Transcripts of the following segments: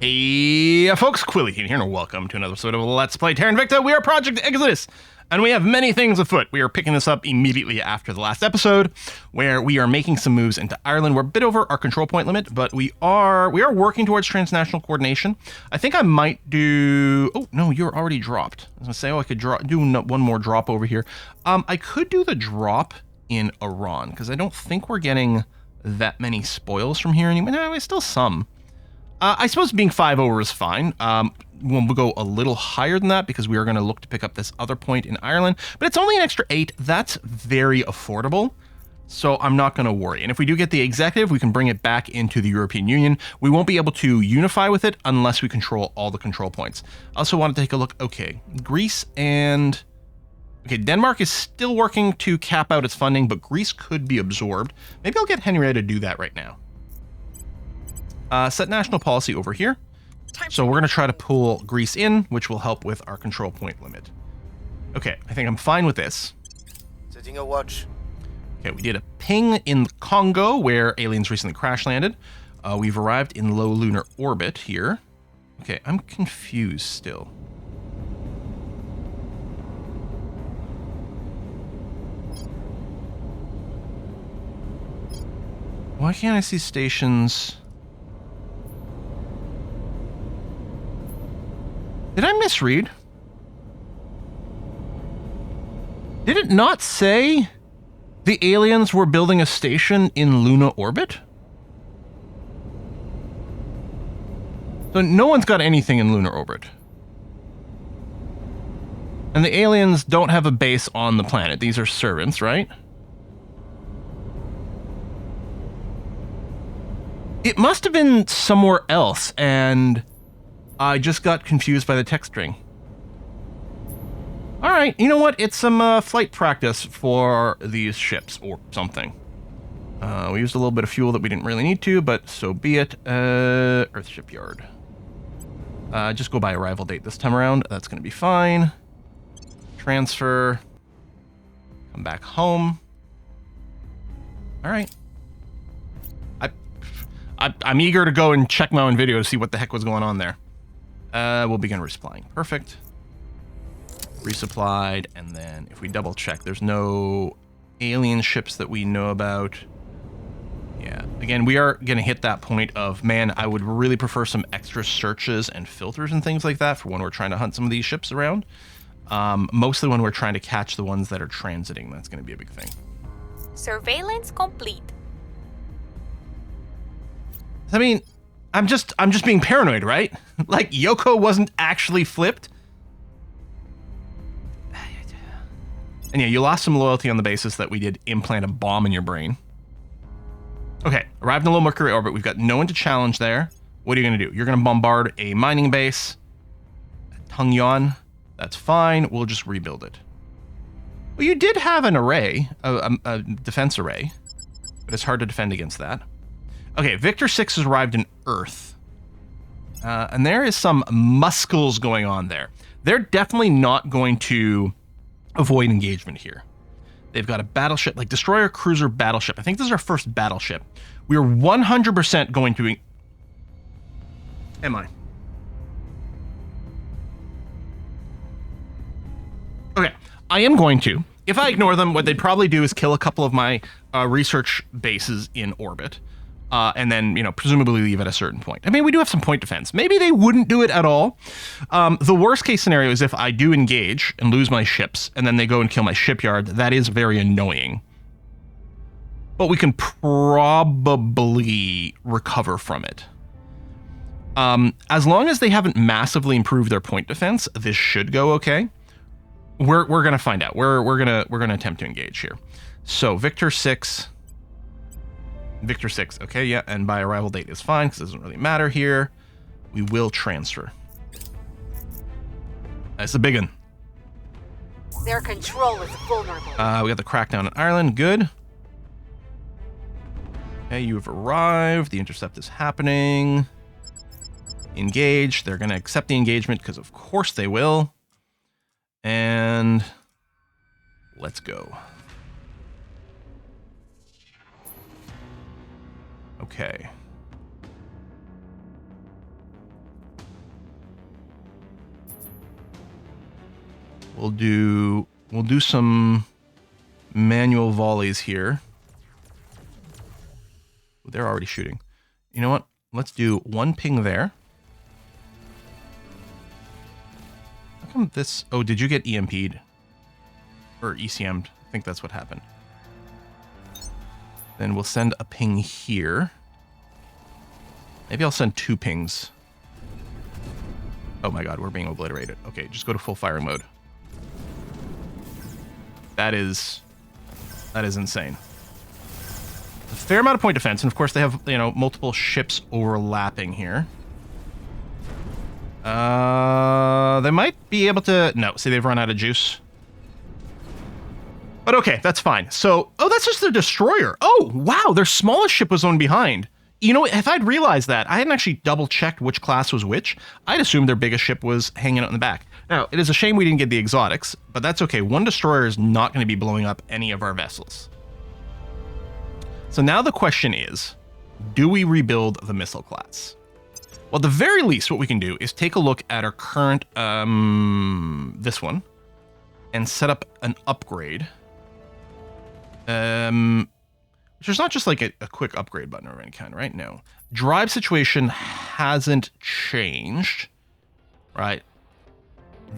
Hey folks, Quilly here, and welcome to another episode of Let's Play Terra Invicta. We are Project Exodus, and we have many things afoot. We are picking this up immediately after the last episode, where we are making some moves into Ireland. We're a bit over our control point limit, but we are working towards transnational coordination. I think I might do... Oh, no, you're already dropped. I was going to say, I could do one more drop over here. I could do the drop in Iran, because I don't think we're getting that many spoils from here anymore. No, it's still some. I suppose being 5 over is fine. We'll go a little higher than that because we are going to look to pick up this other point in Ireland. But it's only an extra 8. That's very affordable. So I'm not going to worry. And if we do get the executive, we can bring it back into the European Union. We won't be able to unify with it unless we control all the control points. I also want to take a look. Okay, Greece and... Okay, Denmark is still working to cap out its funding, but Greece could be absorbed. Maybe I'll get Henrietta to do that right now. Set national policy over here. So we're going to try to pull Greece in, which will help with our control point limit. Okay, I think I'm fine with this. Setting a watch. Okay, we did a ping in the Congo, where aliens recently crash landed. We've arrived in low lunar orbit here. Okay, I'm confused still. Why can't I see stations... Did I misread? Did it not say the aliens were building a station in lunar orbit? So no one's got anything in lunar orbit. And the aliens don't have a base on the planet. These are servants, right? It must have been somewhere else, and... I just got confused by the text string. Alright, you know what? It's some flight practice for these ships, or something. We used a little bit of fuel that we didn't really need to, but so be it. Earth Shipyard. Just go by arrival date this time around. That's going to be fine. Transfer. Come back home. Alright. I'm eager to go and check my own video to see what the heck was going on there. We'll begin resupplying. Perfect. Resupplied, and then if we double check, there's no alien ships that we know about. Yeah, again, we are going to hit that point of, man, I would really prefer some extra searches and filters and things like that for when we're trying to hunt some of these ships around. Mostly when we're trying to catch the ones that are transiting. That's going to be a big thing. Surveillance complete. I mean... I'm just being paranoid, right? Like, Yoko wasn't actually flipped. And yeah, you lost some loyalty on the basis that we did implant a bomb in your brain. Okay, arrived in a low Mercury orbit. We've got no one to challenge there. What are you going to do? You're going to bombard a mining base. Tungyon. That's fine. We'll just rebuild it. Well, you did have an array, a defense array. But it's hard to defend against that. Okay, Victor 6 has arrived in Earth. And there is some muscles going on there. They're definitely not going to avoid engagement here. They've got a battleship, like destroyer, cruiser, battleship. I think this is our first battleship. We're 100% going to... Am I? Okay, I am going to. If I ignore them, what they'd probably do is kill a couple of my research bases in orbit. And then, presumably leave at a certain point. I mean, we do have some point defense. Maybe they wouldn't do it at all. The worst case scenario is if I do engage and lose my ships, and then they go and kill my shipyard. That is very annoying. But we can probably recover from it. As long as they haven't massively improved their point defense, this should go okay. We're gonna find out. We're gonna attempt to engage here. So Victor 6. Victor 6, okay, yeah, and by arrival date is fine, because it doesn't really matter here. We will transfer. That's a big one. Their control is vulnerable. We got the crackdown in Ireland, good. Okay, you have arrived, the intercept is happening. Engage, they're going to accept the engagement, because of course they will. And let's go. Okay. We'll do some manual volleys here. They're already shooting. You know what? Let's do one ping there. How come this... Oh, did you get EMP'd? Or ECM'd? I think that's what happened. Then we'll send a ping here. Maybe I'll send 2 pings. Oh my god, we're being obliterated. Okay, just go to full firing mode. That is insane. A fair amount of point defense, and of course they have, you know, multiple ships overlapping here. They might be able to... No, see, they've run out of juice. But okay, that's fine. So, oh, that's just their destroyer. Oh, wow, their smallest ship was the one behind. You know, if I'd realized that, I hadn't actually double-checked which class was which. I'd assumed their biggest ship was hanging out in the back. Now, it is a shame we didn't get the exotics, but that's okay. One destroyer is not going to be blowing up any of our vessels. So now the question is, do we rebuild the missile class? Well, at the very least, what we can do is take a look at our current, this one, and set up an upgrade. Which is not just like a quick upgrade button or any kind, right? No. Drive situation hasn't changed, right?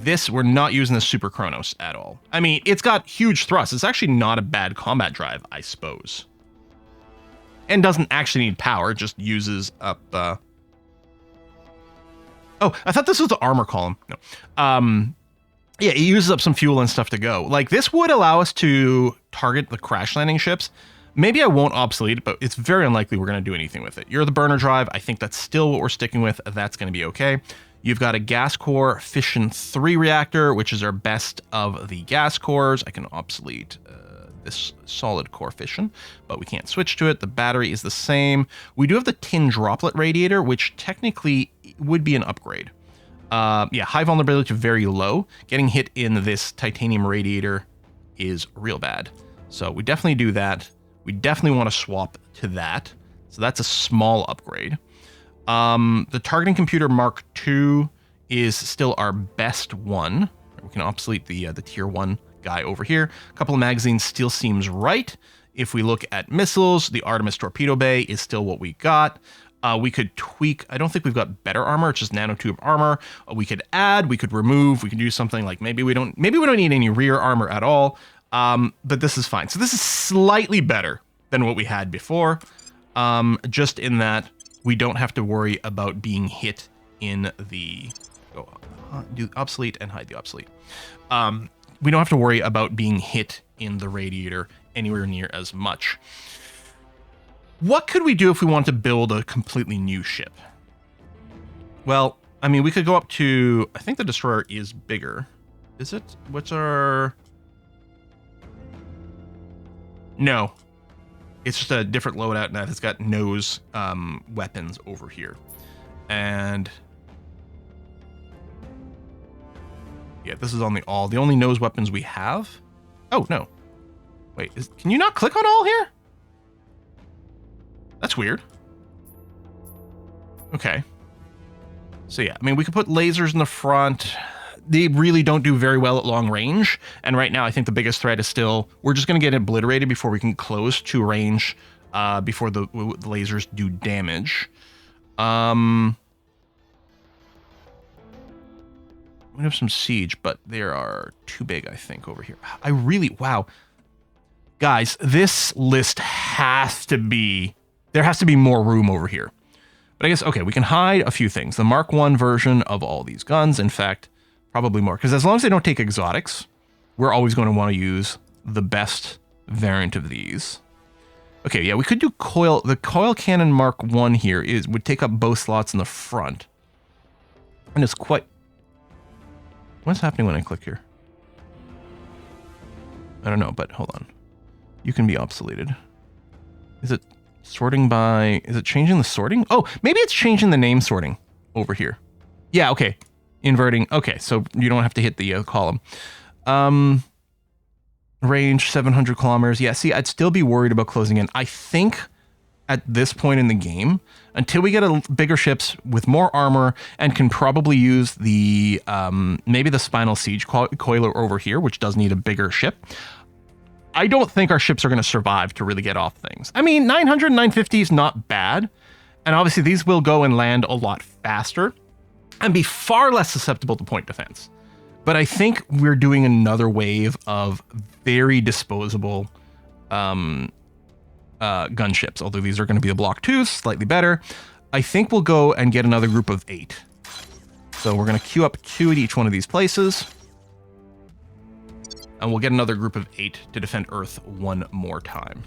This, we're not using the Super Chronos at all. I mean, it's got huge thrust. It's actually not a bad combat drive, I suppose. And doesn't actually need power, it just uses up... Oh, I thought this was the armor column. No. Yeah, it uses up some fuel and stuff to go. Like, this would allow us to target the crash landing ships. Maybe I won't obsolete it, but it's very unlikely we're going to do anything with it. You're the burner drive. I think that's still what we're sticking with. That's going to be okay. You've got a gas core fission 3 reactor, which is our best of the gas cores. I can obsolete this solid core fission, but we can't switch to it. The battery is the same. We do have the tin droplet radiator, which technically would be an upgrade. Yeah, high vulnerability to very low. Getting hit in this titanium radiator is real bad. So we definitely do that. We definitely want to swap to that. So that's a small upgrade. The targeting computer Mark II is still our best one. We can obsolete the tier 1 guy over here. A couple of magazines still seems right. If we look at missiles, the Artemis torpedo bay is still what we got. We could tweak. I don't think we've got better armor. It's just nanotube armor. We could add. We could remove. We could do something like maybe we don't need any rear armor at all. But this is fine. So this is slightly better than what we had before. Just in that we don't have to worry about being hit in the do obsolete and hide the obsolete. We don't have to worry about being hit in the radiator anywhere near as much. What could we do if we want to build a completely new ship? Well, I mean, we could go up to... I think the destroyer is bigger. Is it? What's our... No. It's just a different loadout now. It's got nose weapons over here. And... yeah, this is on the all. The only nose weapons we have... Oh, no. Wait, can you not click on all here? That's weird. Okay. So yeah, I mean, we could put lasers in the front. They really don't do very well at long range. And right now, I think the biggest threat is still, we're just going to get obliterated before we can close to range, before the lasers do damage. We have some siege, but they are too big, I think, over here. I really, wow. Guys, this list has to be... there has to be more room over here. But I guess, okay, we can hide a few things. The Mark I version of all these guns, in fact, probably more. Because as long as they don't take exotics, we're always going to want to use the best variant of these. Okay, yeah, we could do coil. The coil cannon Mark I here would take up both slots in the front. And it's quite... what's happening when I click here? I don't know, but hold on. You can be obsoleted. Is it... sorting by... is it changing the sorting? Oh, maybe it's changing the name sorting over here. Yeah, okay. Inverting. Okay, so you don't have to hit the column. Range 700 kilometers. Yeah, see, I'd still be worried about closing in. I think at this point in the game until we get bigger ships with more armor and can probably use the maybe the Spinal Siege coiler over here, which does need a bigger ship. I don't think our ships are going to survive to really get off things. I mean, 900 and 950 is not bad. And obviously these will go and land a lot faster and be far less susceptible to point defense. But I think we're doing another wave of very disposable gunships, although these are going to be the Block 2s, slightly better. I think we'll go and get another group of 8. So we're going to queue up 2 at each one of these places. And we'll get another group of 8 to defend Earth one more time.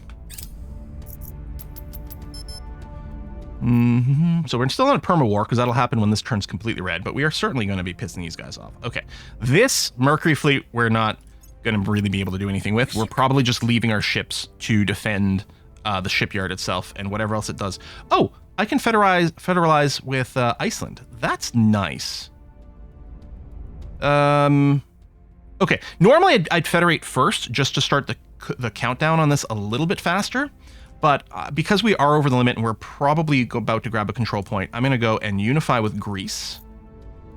So we're still in a perma war because that'll happen when this turns completely red, but we are certainly going to be pissing these guys off. Okay, this Mercury fleet we're not going to really be able to do anything with. We're probably just leaving our ships to defend the shipyard itself and whatever else it does. Oh, I can federalize with Iceland. That's nice. Okay, normally I'd federate first just to start the countdown on this a little bit faster. But because we are over the limit and we're probably about to grab a control point, I'm going to go and unify with Greece.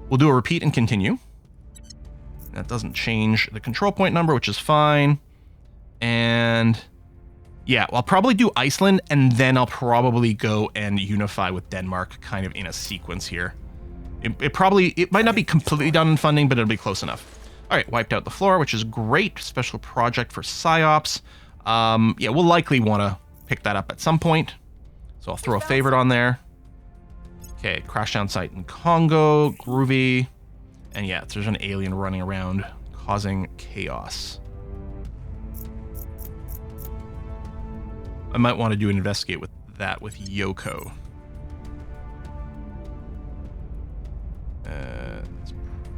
We'll do a repeat and continue. That doesn't change the control point number, which is fine. And yeah, I'll probably do Iceland, and then I'll probably go and unify with Denmark kind of in a sequence here. It might not be completely done in funding, but it'll be close enough. All right, wiped out the floor, which is great. Special project for PsyOps. Yeah, we'll likely want to pick that up at some point. So I'll throw a favorite on there. Okay, crash down site in Congo, groovy. And yeah, there's an alien running around causing chaos. I might want to do an investigate with that with Yoko. It's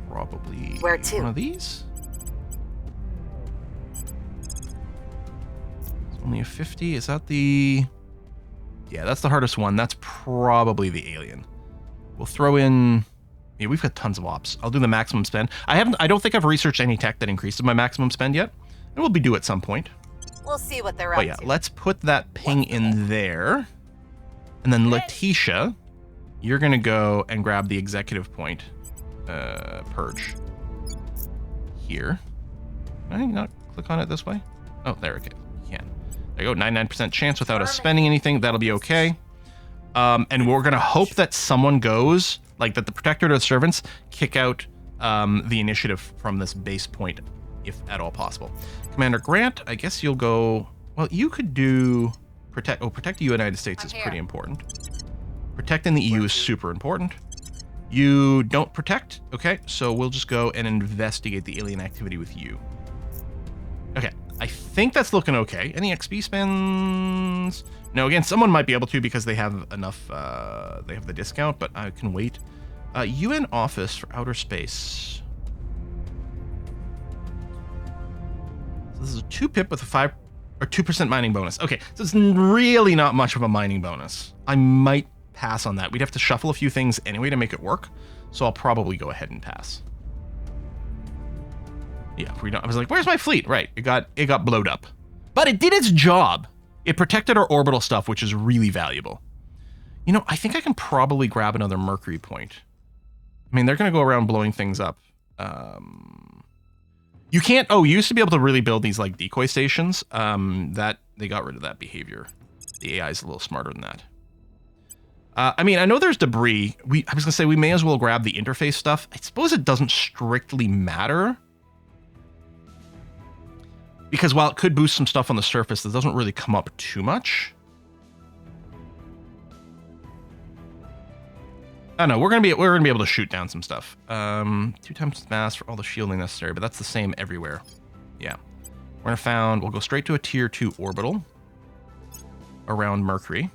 probably Where to? one of these. It's only a 50. Is that the... Yeah, that's the hardest one. That's probably the alien. We'll throw in... Yeah, we've got tons of ops. I'll do the maximum spend. I don't think I've researched any tech that increases my maximum spend yet. And we'll be due at some point. We'll see what they're Oh up yeah, to. let's put that ping in there. And then Letitia, you're gonna go and grab the executive point. Purge. Here. Can I not click on it this way? Oh, there, okay. You can. There you go, 99% chance without us spending anything. That'll be okay. And we're gonna hope that someone goes, like that the Protectorate of Servants kick out the initiative from this base point, if at all possible. Commander Grant, I guess you'll go... Well, you could do... Protect the United States is pretty important. Protecting the EU is super important. You don't protect? Okay, so we'll just go and investigate the alien activity with you. Okay, I think that's looking okay. Any XP spends? No, again, someone might be able to because they have enough, they have the discount, but I can wait. UN office for outer space. So this is a 2 pip with a 5 or 2% mining bonus. Okay, so it's really not much of a mining bonus. I might pass on that. We'd have to shuffle a few things anyway to make it work, so I'll probably go ahead and pass. Yeah, if we don't, I was like, where's my fleet? Right, it got blowed up. But it did its job. It protected our orbital stuff, which is really valuable. You know, I think I can probably grab another Mercury point. I mean, they're going to go around blowing things up. You can't... Oh, you used to be able to really build these, like, decoy stations. That they got rid of that behavior. The AI is a little smarter than that. I mean, I know there's debris. I was going to say we may as well grab the interface stuff. I suppose it doesn't strictly matter. Because while it could boost some stuff on the surface, it doesn't really come up too much. I don't know, we're gonna be able to shoot down some stuff. 2 times mass for all the shielding necessary, but that's the same everywhere. Yeah. We'll go straight to a tier 2 orbital around Mercury.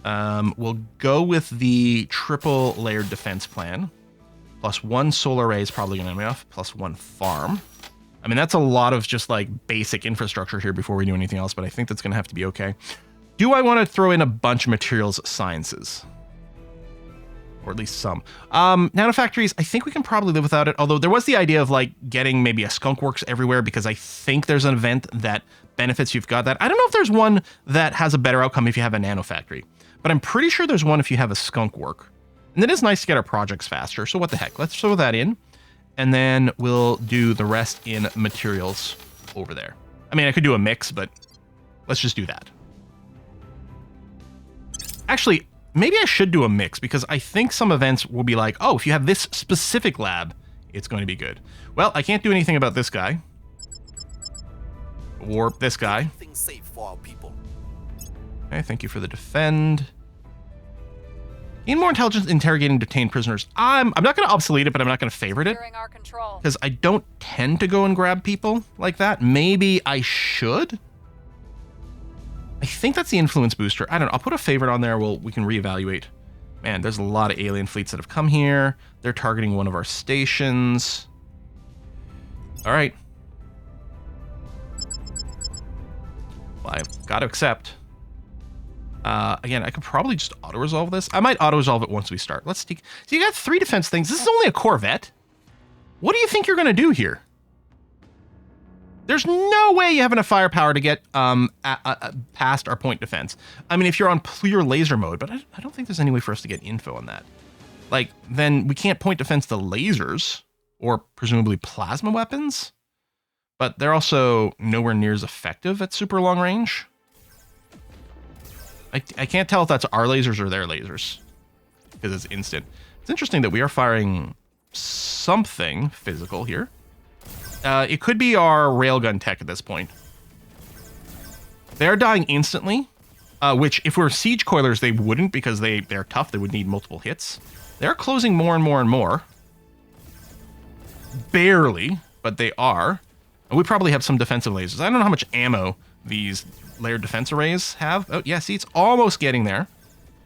We'll go with the triple layered defense plan. +1 solar array is probably gonna be enough, +1 farm. I mean, that's a lot of just like basic infrastructure here before we do anything else, but I think that's going to have to be okay. Do I want to throw in a bunch of materials sciences? Or at least some. Nanofactories, I think we can probably live without it. Although there was the idea of like getting maybe a skunk works everywhere because I think there's an event that benefits you've got that. I don't know if there's one that has a better outcome if you have a nanofactory. But I'm pretty sure there's one if you have a skunk work. And it is nice to get our projects faster. So what the heck? Let's throw that in. And then we'll do the rest in materials over there. I mean, I could do a mix, but let's just do that. Actually, maybe I should do a mix because I think some events will be like, oh, if you have this specific lab, it's going to be good. Well, I can't do anything about this guy. Or this guy. Safe for our people. Okay, thank you for the defend. Gain more intelligence interrogating detained prisoners. I'm not going to obsolete it, but I'm not going to favorite it. Because I don't tend to go and grab people like that. Maybe I should. I think that's the influence booster. I don't know. I'll put a favorite on there. We can reevaluate. Man, there's a lot of alien fleets that have come here. They're targeting one of our stations. All right. Well, I've got to accept. Again, I could probably just auto-resolve this. I might auto-resolve it once we start. Let's see. So you got 3 defense things. This is only a Corvette. What do you think you're going to do here? There's no way you have enough firepower to get past our point defense. I mean, if you're on clear laser mode, but I don't think there's any way for us to get info on that. Like, then we can't point defense the lasers, or presumably plasma weapons. But they're also nowhere near as effective at super long range. I can't tell if that's our lasers or their lasers, because it's instant. It's interesting that we are firing something physical here. It could be our railgun tech at this point. They're dying instantly, which if we're siege coilers, they wouldn't because they're tough. They would need multiple hits. They're closing more and more and more. Barely, but they are. And we probably have some defensive lasers. I don't know how much ammo these layered defense arrays have. Oh, yeah, see, it's almost getting there.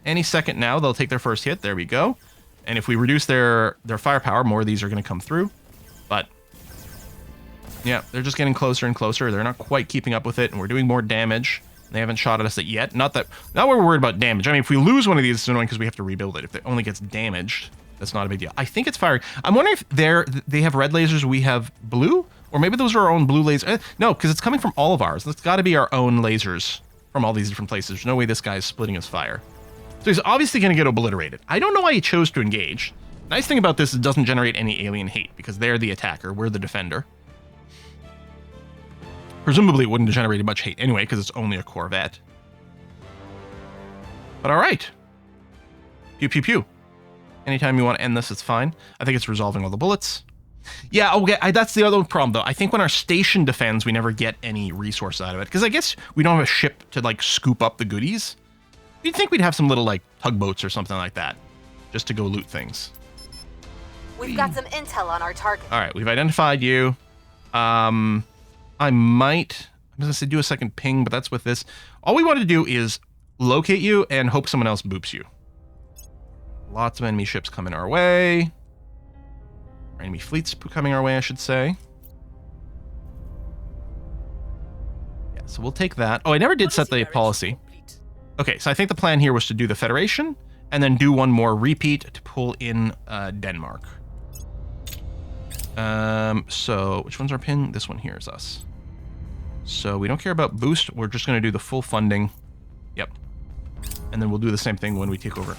Any second now, they'll take their first hit. There we go. And if we reduce their firepower, more of these are going to come through. But yeah, they're just getting closer and closer. They're not quite keeping up with it, and we're doing more damage. They haven't shot at us yet. Not we're worried about damage. I mean, if we lose one of these, it's annoying because we have to rebuild it. If it only gets damaged, that's not a big deal. I think it's firing. I'm wondering if they have red lasers, we have blue? Or maybe those are our own blue lasers. No, because it's coming from all of ours. It's got to be our own lasers from all these different places. There's no way this guy is splitting his fire. So he's obviously going to get obliterated. I don't know why he chose to engage. Nice thing about this is it doesn't generate any alien hate because they're the attacker. We're the defender. Presumably it wouldn't have generated much hate anyway because it's only a Corvette. But all right. Pew, pew, pew. Anytime you want to end this, it's fine. I think it's resolving all the bullets. Yeah, okay, that's the other problem, though. I think when our station defends, we never get any resource out of it. Because I guess we don't have a ship to, like, scoop up the goodies. You'd think we'd have some little, like, tugboats or something like that. Just to go loot things. We've got some intel on our target. All right, we've identified you. I might... I was going to say do a second ping, but that's with this. All we want to do is locate you and hope someone else boops you. Lots of enemy ships coming our way. Enemy fleets coming our way, I should say. Yeah, so we'll take that. Oh, I never did set the policy. Okay, so I think the plan here was to do the Federation and then do one more repeat to pull in Denmark. So which one's our pin? This one here is us. So we don't care about boost. We're just going to do the full funding. Yep. And then we'll do the same thing when we take over.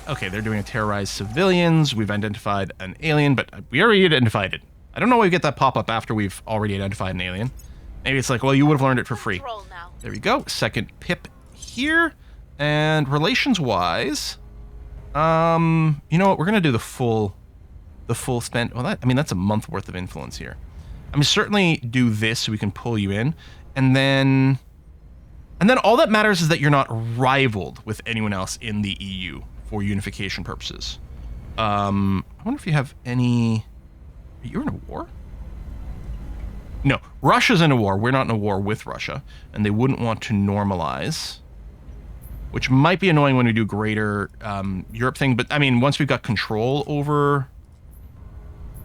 Okay, they're doing a terrorize civilians. We've identified an alien, but we already identified it. I don't know why we get that pop-up after we've already identified an alien. Maybe it's like, well, you would have learned it for free. There we go. Second pip here. And relations-wise, you know what? We're going to do the full spend. Well, that's a month worth of influence here. I mean, certainly do this so we can pull you in. And then all that matters is that you're not rivaled with anyone else in the EU for unification purposes. I wonder if you have any... You're in a war? No, Russia's in a war. We're not in a war with Russia. And they wouldn't want to normalize. Which might be annoying when we do greater Europe thing. But, I mean, once we've got control over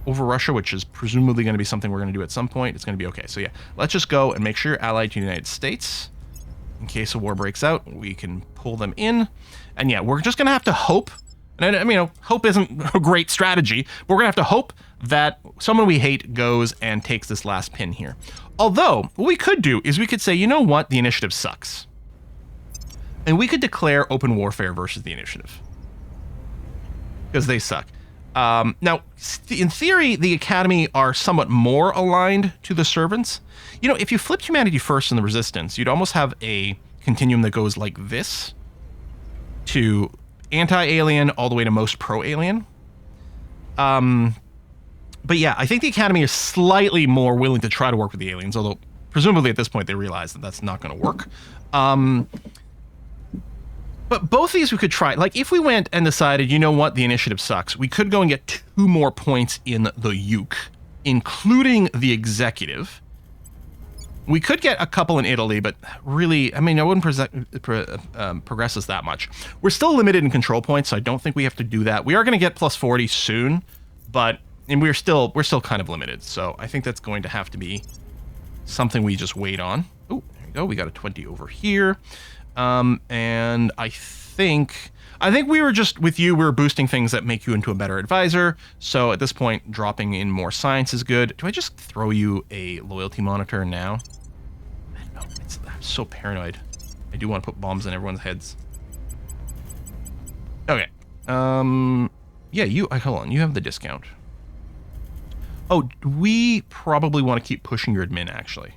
Russia, which is presumably going to be something we're going to do at some point, it's going to be okay. So, yeah, let's just go and make sure you're allied to the United States. In case a war breaks out, we can pull them in. And yeah, we're just going to have to hope And I mean, hope isn't a great strategy, but we're going to have to hope that someone we hate goes and takes this last pin here. Although, what we could do is we could say, you know what? The initiative sucks. And we could declare open warfare versus the initiative. Because they suck. Now, in theory, the Academy are somewhat more aligned to the servants. You know, if you flipped humanity first in the resistance, you'd almost have a continuum that goes like this to anti-alien all the way to most pro-alien. But yeah, I think the Academy is slightly more willing to try to work with the aliens, although presumably at this point they realize that that's not going to work. But both these we could try. Like, if we went and decided, you know what, the initiative sucks, we could go and get 2 more points in the uke, including the executive. We could get a couple in Italy, but really, I mean, I wouldn't progress us that much. We're still limited in control points, so I don't think we have to do that. We are going to get plus 40 soon, but and we're still kind of limited. So I think that's going to have to be something we just wait on. Oh, there we go. We got a 20 over here. And I think we were just, with you, we were boosting things that make you into a better advisor. So at this point, dropping in more science is good. Do I just throw you a loyalty monitor now? I don't know. I'm so paranoid. I do want to put bombs in everyone's heads. Okay. Yeah, hold on. You have the discount. Oh, we probably want to keep pushing your admin, actually.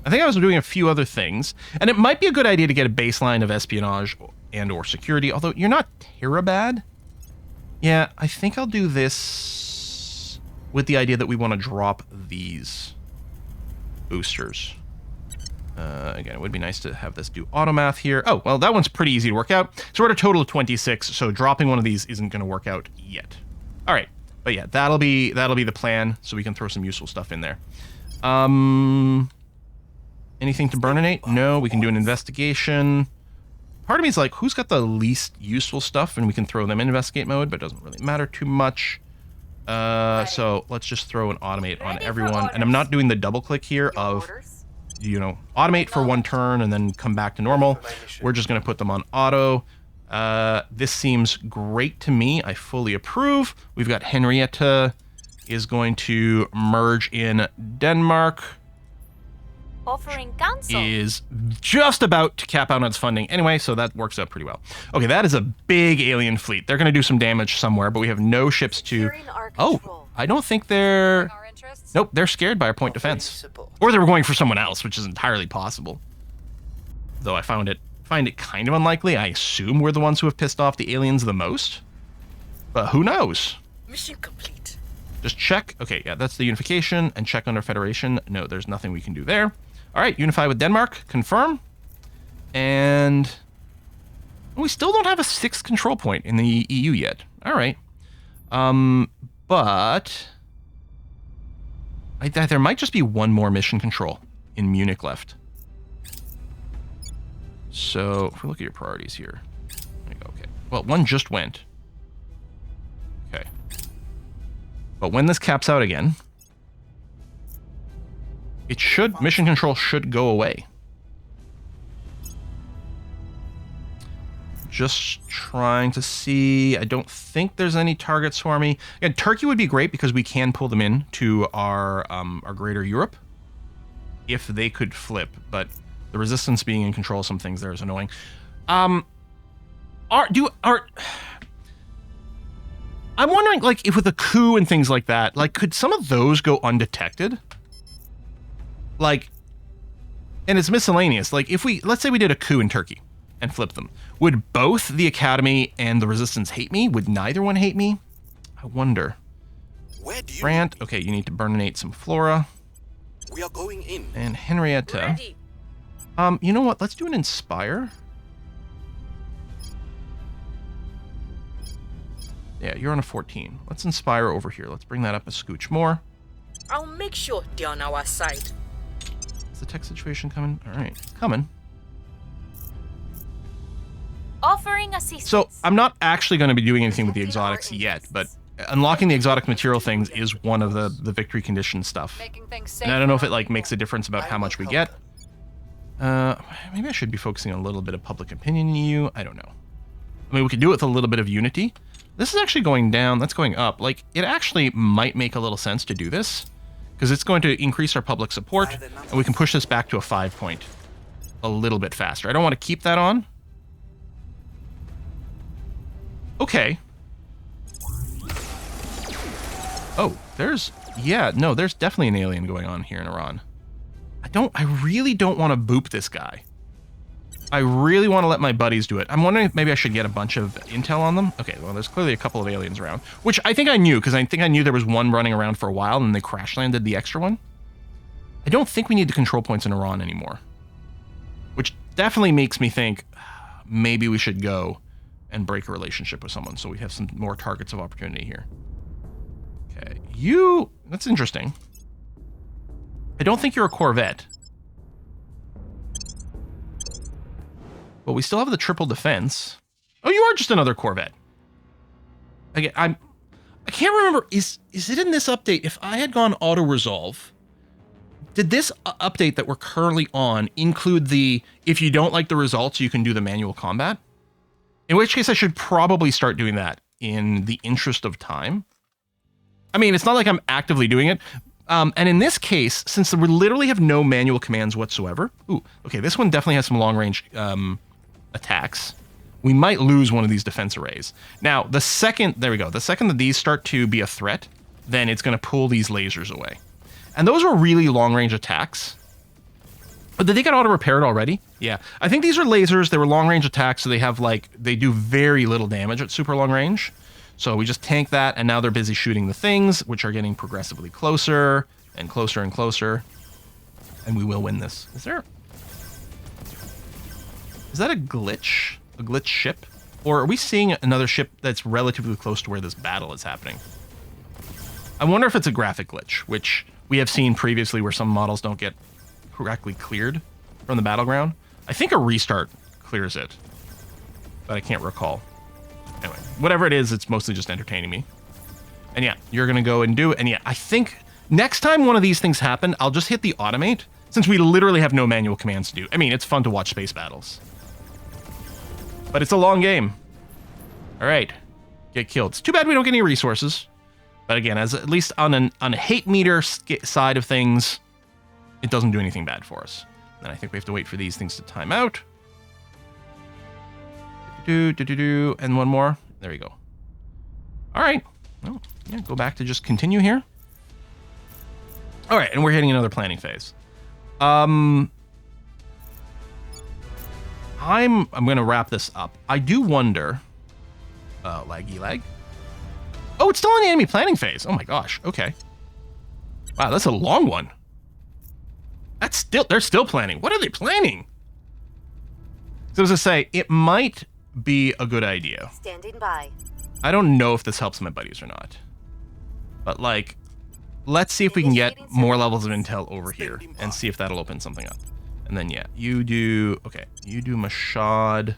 I think I was doing a few other things, and it might be a good idea to get a baseline of espionage and or security, although you're not Terra bad. Yeah, I think I'll do this with the idea that we want to drop these boosters. Again, it would be nice to have this do automath here. Oh, well, that one's pretty easy to work out. So we're at a total of 26, so dropping one of these isn't going to work out yet. All right, but yeah, that'll be the plan, so we can throw some useful stuff in there. Anything to burninate? No, we can do an investigation. Part of me is like, who's got the least useful stuff? And we can throw them in investigate mode, but it doesn't really matter too much. So let's just throw an automate on everyone. And I'm not doing the double click here of, you know, automate for 1 turn and then come back to normal. We're just going to put them on auto. This seems great to me. I fully approve. We've got Henrietta is going to merge in Denmark. Offering counsel. Is just about to cap out on its funding anyway, so that works out pretty well. Okay, that is a big alien fleet. They're going to do some damage somewhere, but we have no ships to... Oh, I don't think they're... Nope, they're scared by our point defense. Or they were going for someone else, which is entirely possible. Though I find it kind of unlikely. I assume we're the ones who have pissed off the aliens the most. But who knows? Mission complete. Just check. Okay, yeah, that's the unification. And check under Federation. No, there's nothing we can do there. All right, unify with Denmark. Confirm. And we still don't have a 6th control point in the EU yet. All right. But there might just be 1 more mission control in Munich left. So if we look at your priorities here. There you go, okay. Well, 1 just went. Okay. But when this caps out again, mission control should go away. Just trying to see. I don't think there's any targets for me. Again, Turkey would be great because we can pull them in to our greater Europe if they could flip, but the resistance being in control of some things there is annoying. I'm wondering, like, if with a coup and things like that, like, could some of those go undetected? Like, and it's miscellaneous. Like, if let's say we did a coup in Turkey and flipped them, would both the Academy and the Resistance hate me? Would neither one hate me? I wonder. Grant, okay, you need to burninate some flora. We are going in. And Henrietta. Ready. You know what? Let's do an inspire. Yeah, you're on a 14. Let's inspire over here. Let's bring that up a scooch more. I'll make sure they're on our side. Is the tech situation coming? All right, it's coming. Offering assistance. So I'm not actually going to be doing anything with the exotics yet, but unlocking the exotic material things is one of the victory condition stuff. And I don't know if it like makes a difference about how much we get. Maybe I should be focusing on a little bit of public opinion in EU. I don't know. I mean, we could do it with a little bit of unity, This is actually going down. That's going up. Like, it actually might make a little sense to do this because it's going to increase our public support, and we can push this back to a 5 point a little bit faster. I don't want to keep that on. Okay. Oh, there's definitely an alien going on here in Iran. I really don't want to boop this guy. I really want to let my buddies do it. I'm wondering if maybe I should get a bunch of intel on them. Okay, well, there's clearly a couple of aliens around, which I think I knew, because I think I knew there was one running around for a while, and they crash landed the extra one. I don't think we need the control points in Iran anymore, which definitely makes me think maybe we should go and break a relationship with someone so we have some more targets of opportunity here. Okay, that's interesting. I don't think you're a Corvette. But we still have the triple defense. Oh, you are just another Corvette. Again, I can't remember. Is it in this update? If I had gone auto resolve, did this update that we're currently on include the if you don't like the results, you can do the manual combat? In which case, I should probably start doing that in the interest of time. I mean, it's not like I'm actively doing it. And in this case, since we literally have no manual commands whatsoever. Ooh, okay, this one definitely has some long range attacks. We might lose one of these defense arrays. Now, the second that these start to be a threat, then it's going to pull these lasers away. And those are really long range attacks. But did they get auto repaired already? Yeah. I think these are lasers. They were long range attacks, so they do very little damage at super long range. So we just tank that, and now they're busy shooting the things, which are getting progressively closer and closer and closer. And we will win this. Is that a glitch? A glitch ship? Or are we seeing another ship that's relatively close to where this battle is happening? I wonder if it's a graphic glitch, which we have seen previously where some models don't get correctly cleared from the battleground. I think a restart clears it, but I can't recall. Anyway, whatever it is, it's mostly just entertaining me. And yeah, you're going to go and do it. And yeah, I think next time one of these things happen, I'll just hit the automate, since we literally have no manual commands to do. I mean, it's fun to watch space battles, but it's a long game. All right, get killed. It's too bad we don't get any resources. But again, as at least on a hate meter side of things, it doesn't do anything bad for us. And I think we have to wait for these things to time out. And one more. There we go. All right. Oh, yeah, go back to just continue here. All right, and we're hitting another planning phase. I'm going to wrap this up. I do wonder. Laggy lag. Oh, it's still in the enemy planning phase. Oh my gosh. Okay. Wow, that's a long one. They're still planning. What are they planning? So as I say, it might be a good idea. Standing by. I don't know if this helps my buddies or not. But like, let's see if we can get more levels of intel over here and see if that'll open something up. And then yeah, you do Mashad.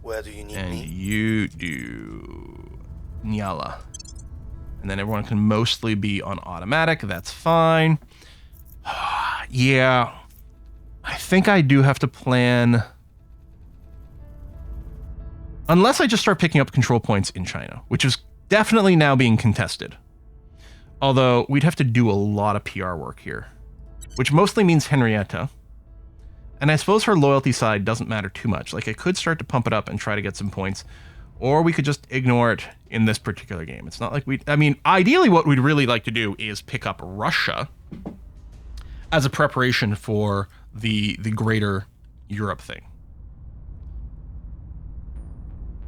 Where do you need and me? You do Nyala. And then everyone can mostly be on automatic. That's fine. Yeah. I think I do have to plan. Unless I just start picking up control points in China, which is definitely now being contested. Although we'd have to do a lot of PR work here, which mostly means Henrietta. And I suppose her loyalty side doesn't matter too much. Like, I could start to pump it up and try to get some points, or we could just ignore it in this particular game. It's not like ideally what we'd really like to do is pick up Russia as a preparation for the greater Europe thing.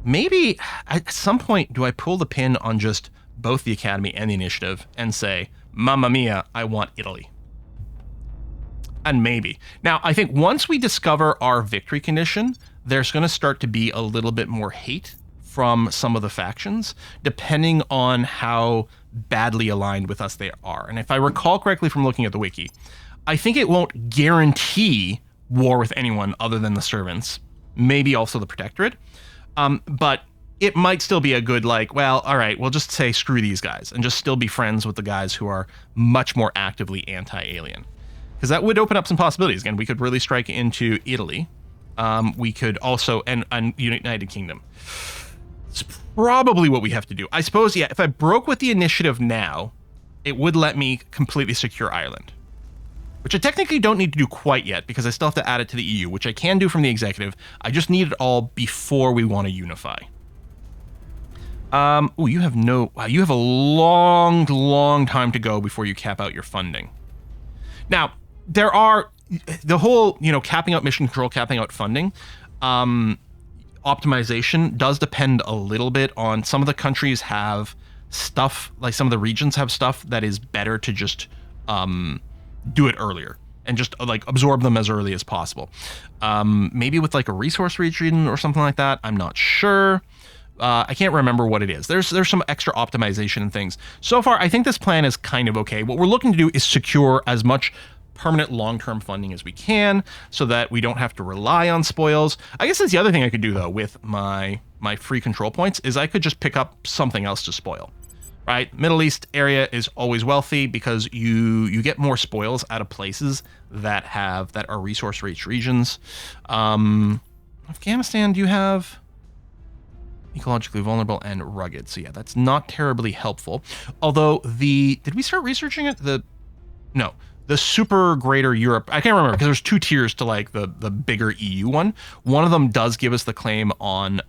Maybe at some point, do I pull the pin on just both the Academy and the Initiative and say, Mamma mia, I want Italy? And maybe. Now, I think once we discover our victory condition, there's going to start to be a little bit more hate from some of the factions, depending on how badly aligned with us they are. And if I recall correctly from looking at the wiki, I think it won't guarantee war with anyone other than the servants, maybe also the Protectorate. But it might still be a good, like, well, all right, we'll just say screw these guys and just still be friends with the guys who are much more actively anti-alien. Because that would open up some possibilities. Again, we could really strike into Italy. We could also, and United Kingdom. probably what we have to do. I suppose, yeah, if I broke with the initiative now, it would let me completely secure Ireland, which I technically don't need to do quite yet because I still have to add it to the EU, which I can do from the executive. I just need it all before we want to unify. Oh, you have you have a long time to go before you cap out your funding. Now, there are the whole, capping out mission control, capping out funding. Optimization does depend a little bit on some of the countries have stuff, like some of the regions have stuff that is better to just do it earlier and just like absorb them as early as possible. Maybe with like a resource region or something like that. I'm not sure. I can't remember what it is. There's some extra optimization and things. So far, I think this plan is kind of okay. What we're looking to do is secure as much permanent long-term funding as we can so that we don't have to rely on spoils. I guess that's the other thing I could do though with my free control points is I could just pick up something else to spoil, right? Middle East area is always wealthy because you get more spoils out of places that are resource-rich regions. Afghanistan, do you have ecologically vulnerable and rugged? So yeah, that's not terribly helpful. Although did we start researching it? No. The super greater Europe, I can't remember because there's two tiers to like the bigger EU one. One of them does give us the claim on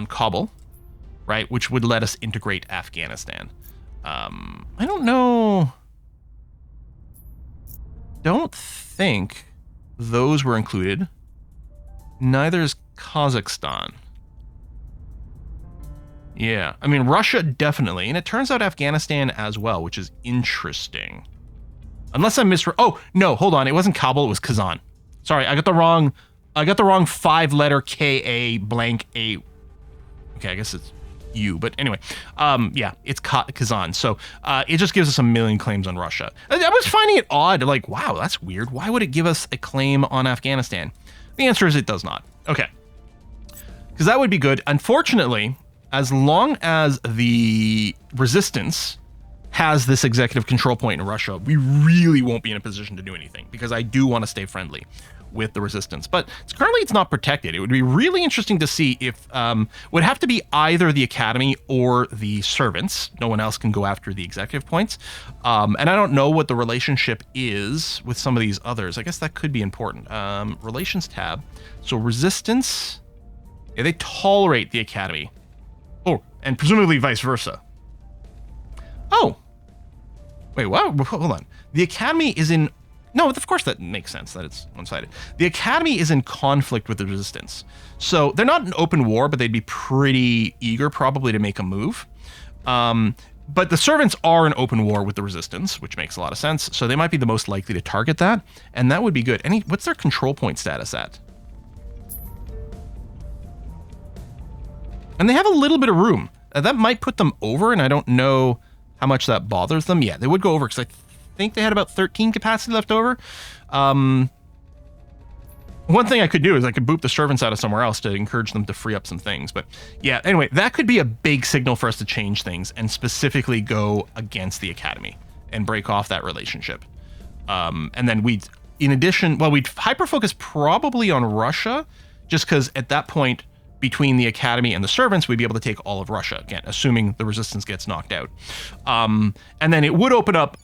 Kabul, right? Which would let us integrate Afghanistan. I don't know. Don't think those were included. Neither is Kazakhstan. Yeah, I mean, Russia definitely. And it turns out Afghanistan as well, which is interesting. Unless I'm oh, no, hold on. It wasn't Kabul, it was Kazan. Sorry, I got the wrong 5-letter K-A blank A. Okay, I guess it's U, but anyway. Yeah, it's Kazan. So it just gives us a million claims on Russia. I was finding it odd, like, wow, that's weird. Why would it give us a claim on Afghanistan? The answer is it does not. Okay. Because that would be good. Unfortunately, as long as the resistance has this executive control point in Russia, we really won't be in a position to do anything because I do want to stay friendly with the resistance. But currently it's not protected. It would be really interesting to see if would have to be either the academy or the servants. No one else can go after the executive points. And I don't know what the relationship is with some of these others. I guess that could be important. Relations tab. So resistance, yeah, they tolerate the academy. Oh, and presumably vice versa. Oh, wait, what? Hold on. The academy is in... No, of course that makes sense that it's one-sided. The academy is in conflict with the resistance. So they're not in open war, but they'd be pretty eager probably to make a move. But the servants are in open war with the resistance, which makes a lot of sense. So they might be the most likely to target that. And that would be good. What's their control point status at? And they have a little bit of room. That might put them over, and I don't know how much that bothers them. Yeah, they would go over because I think they had about 13 capacity left over. One thing I could do is I could boop the servants out of somewhere else to encourage them to free up some things. But yeah, anyway, that could be a big signal for us to change things and specifically go against the academy and break off that relationship. And then we'd hyper-focus probably on Russia, just because at that point, between the academy and the servants, we'd be able to take all of Russia, again, assuming the resistance gets knocked out. And then it would open up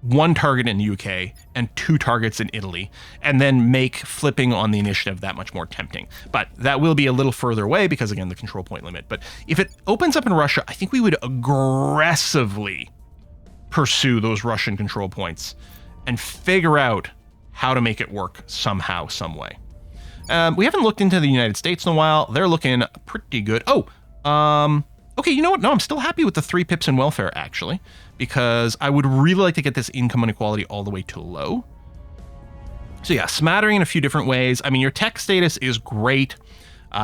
one target in the UK and 2 targets in Italy, and then make flipping on the initiative that much more tempting. But that will be a little further away because, again, the control point limit. But if it opens up in Russia, I think we would aggressively pursue those Russian control points and figure out how to make it work somehow, some way. We haven't looked into the United States in a while. They're looking pretty good. Oh, okay, you know what? No, I'm still happy with the 3 pips in welfare, actually, because I would really like to get this income inequality all the way to low. So yeah, smattering in a few different ways. I mean, your tech status is great.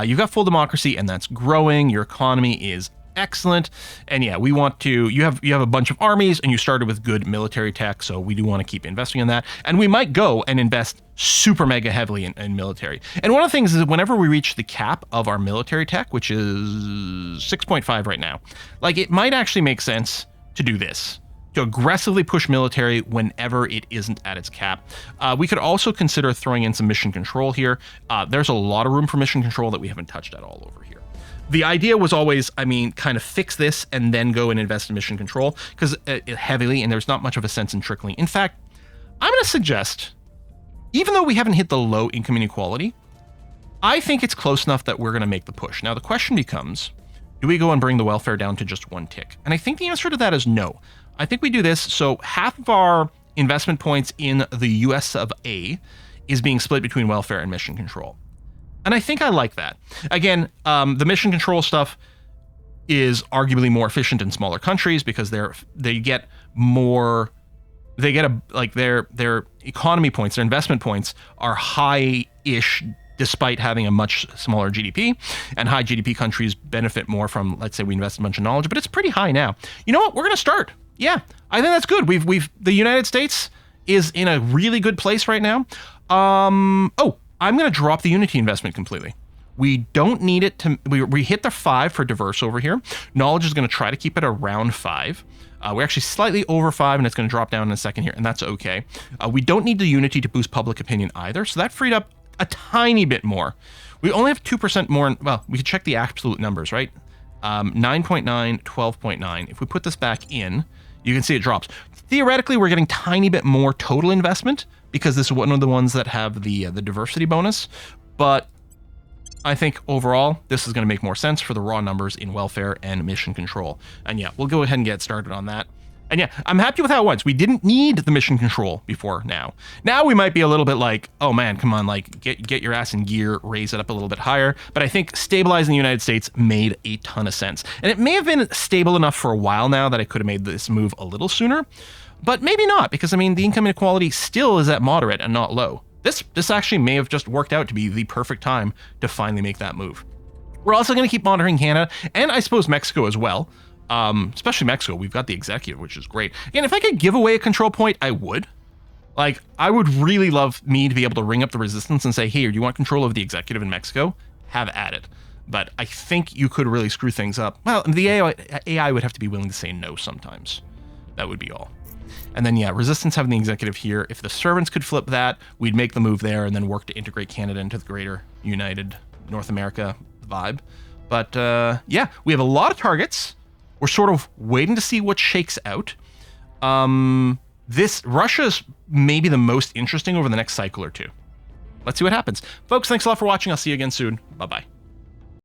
You've got full democracy, and that's growing. Your economy is excellent. And yeah, we want to, you have a bunch of armies, and you started with good military tech, so we do want to keep investing in that. And we might go and invest super mega heavily in military. And one of the things is that whenever we reach the cap of our military tech, which is 6.5 right now, like it might actually make sense to do this, to aggressively push military whenever it isn't at its cap. We could also consider throwing in some mission control here. There's a lot of room for mission control that we haven't touched at all over here. The idea was always, I mean, kind of fix this and then go and invest in mission control, because heavily, and there's not much of a sense in trickling. In fact, I'm going to suggest, even though we haven't hit the low income inequality, I think it's close enough that we're going to make the push. Now, the question becomes, do we go and bring the welfare down to just 1 tick? And I think the answer to that is no. I think we do this, so half of our investment points in the US of A is being split between welfare and mission control. And I think I like that. Again, the mission control stuff is arguably more efficient in smaller countries because they get their economy points, their investment points are high-ish despite having a much smaller GDP, and high GDP countries benefit more from, let's say, we invest in a bunch of knowledge, but it's pretty high now. You know what? We're going to start. Yeah, I think that's good. The United States is in a really good place right now. I'm going to drop the Unity investment completely. We don't need it to, we hit the 5 for diverse over here. Knowledge is going to try to keep it around 5. We're actually slightly over 5, and it's going to drop down in a second here, and that's okay. We don't need the Unity to boost public opinion either, so that freed up a tiny bit more. We only have 2% more, well, we could check the absolute numbers, right? 9.9, 12.9. If we put this back in, you can see it drops. Theoretically, we're getting tiny bit more total investment because this is one of the ones that have the diversity bonus, but I think overall, this is going to make more sense for the raw numbers in welfare and mission control. And yeah, we'll go ahead and get started on that. And yeah, I'm happy with how it went. We didn't need the mission control before now. Now we might be a little bit like, oh man, come on, like get your ass in gear, raise it up a little bit higher. But I think stabilizing the United States made a ton of sense. And it may have been stable enough for a while now that I could have made this move a little sooner, but maybe not, because I mean, the income inequality still is at moderate and not low. This actually may have just worked out to be the perfect time to finally make that move. We're also going to keep monitoring Canada, and I suppose Mexico as well. Especially Mexico, we've got the executive, which is great. Again, if I could give away a control point, I would. Like, I would really love me to be able to ring up the resistance and say, hey, do you want control of the executive in Mexico? Have at it. But I think you could really screw things up. Well, the AI would have to be willing to say no sometimes. That would be all. And then, yeah, resistance having the executive here. If the servants could flip that, we'd make the move there and then work to integrate Canada into the greater United North America vibe. But, yeah, we have a lot of targets. We're sort of waiting to see what shakes out. Russia's maybe the most interesting over the next cycle or two. Let's see what happens. Folks, thanks a lot for watching. I'll see you again soon. Bye-bye.